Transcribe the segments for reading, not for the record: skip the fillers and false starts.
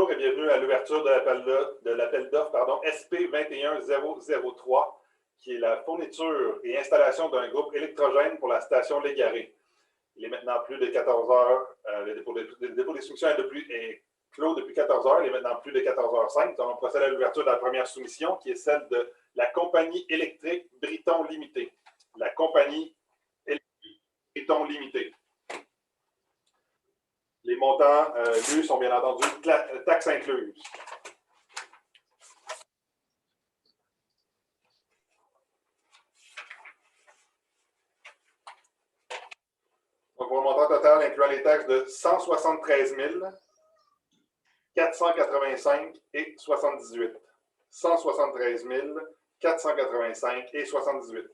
Bonjour et bienvenue à l'ouverture de l'appel d'offres SP21003, qui est la fourniture et installation d'un groupe électrogène pour la station Légaré. Il est maintenant plus de 14 heures. Le dépôt d'instruction est clos depuis 14 heures. Il est maintenant plus de 14h05. Donc, on procède à l'ouverture de la première soumission, qui est celle de la compagnie électrique Briton Limitée. La compagnie électrique Briton Limitée. Les montants lus sont bien entendu taxes incluses. Donc, pour le montant total incluant les taxes de 173 485 et 78. 173 485 et 78.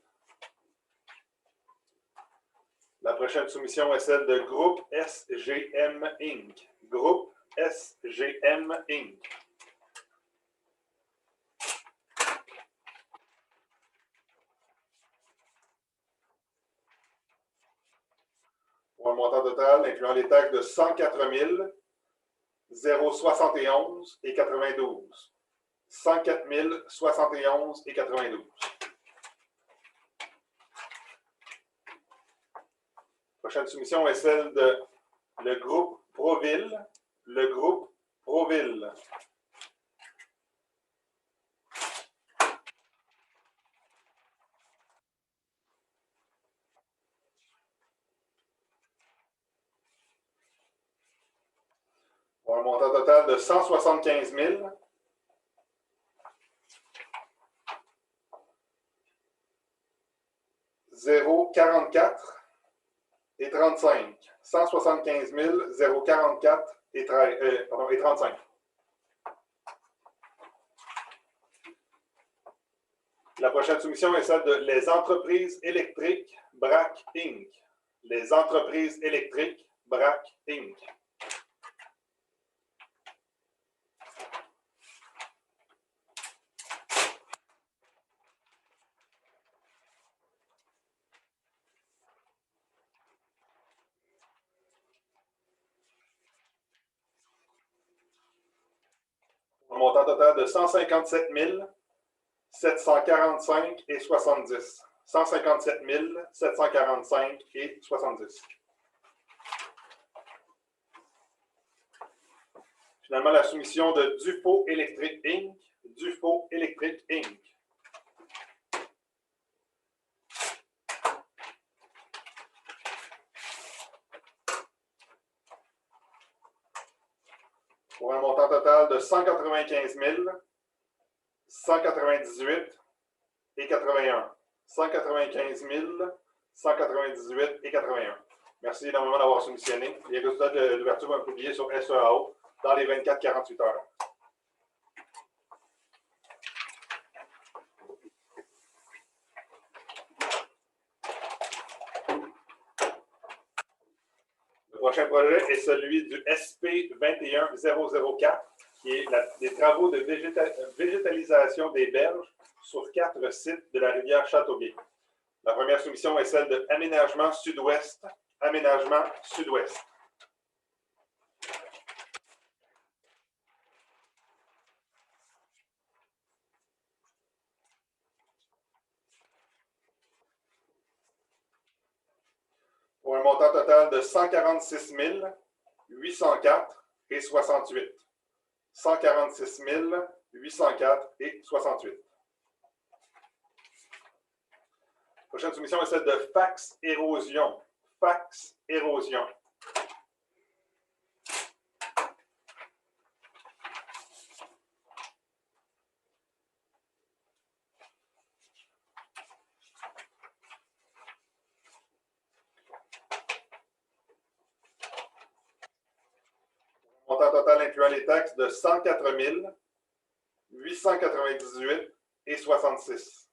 La prochaine soumission est celle de Groupe SGM Inc. Groupe SGM Inc. Pour un montant total incluant les taxes de 104 071 et 92. 104 071 et 92. La prochaine soumission est celle de le groupe Proville. Le groupe Proville. Pour un montant total de 175 044 et 35. 175 044 et 35. La prochaine soumission est celle de les entreprises électriques BRAC Inc. Les entreprises électriques BRAC Inc. Un montant total de 157 745 et 70. 157 745 et 70. Finalement, la soumission de Dufaux Électrique Inc. Dufaux Électrique Inc. Pour un montant total de 195 198 et 81. 195 198 et 81. Merci énormément d'avoir soumissionné. Les résultats de l'ouverture vont être publiés sur SEAO dans les 24-48 heures. Le prochain projet est celui du SP21004, qui est des travaux de végétalisation des berges sur 4 sites de la rivière Châteauguay. La première soumission est celle de Aménagement Sud-Ouest. Aménagement Sud-Ouest. Pour un montant total de 146 804 et 68. 146 804 et 68. La prochaine soumission est celle de Fax Érosion. Fax Érosion. Montant total incluant les taxes de 104 898 et 66.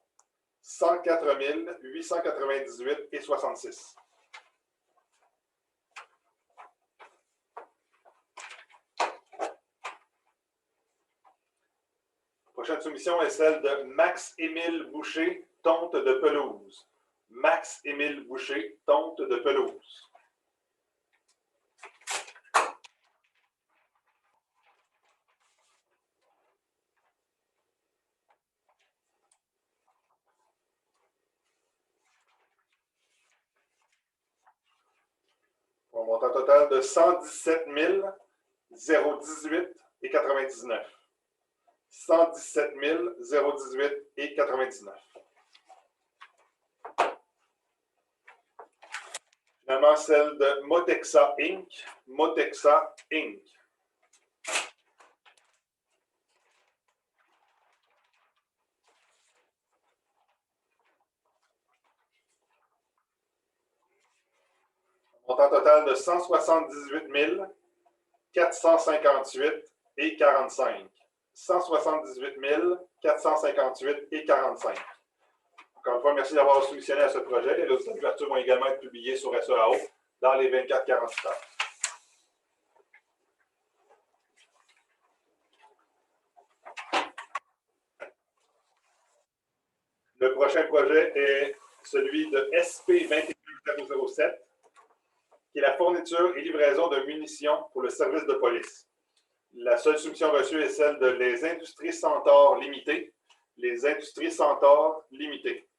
104 898 et 66. La prochaine soumission est celle de Max-Émile Boucher, tonte de pelouse. Max-Émile Boucher, tonte de pelouse. montant total de 117 018,99. 117 018,99. Finalement, celle de Motexa Inc. Motexa Inc. Montant total de 178 458,45. 178 458,45. Encore une fois, merci d'avoir soumissionné à ce projet. Les résultats d'ouverture vont également être publiés sur SEAO dans les 24-48 heures. Le prochain projet est celui de SP21007, qui est la fourniture et livraison de munitions pour le service de police. La seule soumission reçue est celle de Les Industries Centaure Limitées. Les Industries Centaure Limitées.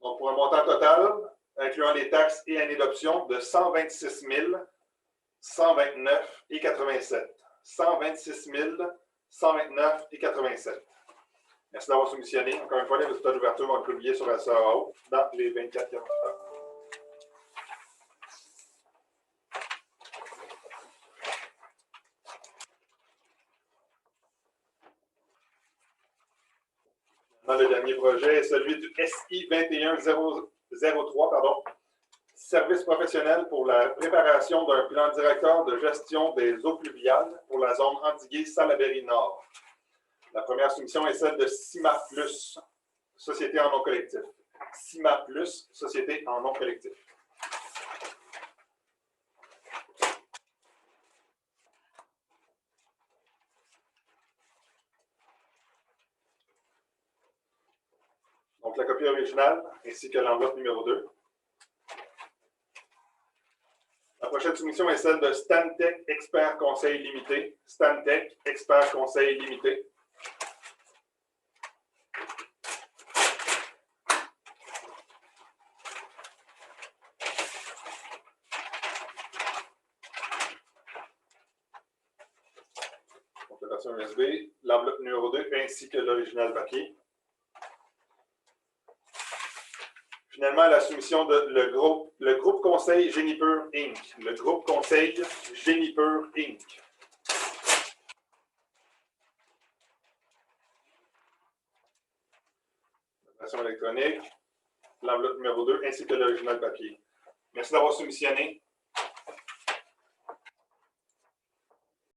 Donc, pour un montant total, incluant les taxes et années d'option, de 126 129,87. 126 129,87. Merci d'avoir soumissionné. Encore une fois, les résultats d'ouverture vont être publiés sur la SEAO dans les 24 heures. Le dernier projet est celui du SI 21003, service professionnel pour la préparation d'un plan directeur de gestion des eaux pluviales pour la zone Antiguay-Salaberry-Nord. La première soumission est celle de CIMA Plus, société en nom collectif. CIMA Plus, société en nom collectif. Donc, la copie originale ainsi que l'enveloppe numéro 2. La prochaine soumission est celle de Stantec Expert Conseil Limité. Stantec Expert Conseil Limité. Donc, la version USB, l'enveloppe numéro 2 ainsi que l'original papier. Finalement, la soumission de le groupe conseil Génipur Inc. Le groupe conseil Génipur Inc. La version électronique, l'enveloppe numéro 2 ainsi que l'original papier. Merci d'avoir soumissionné.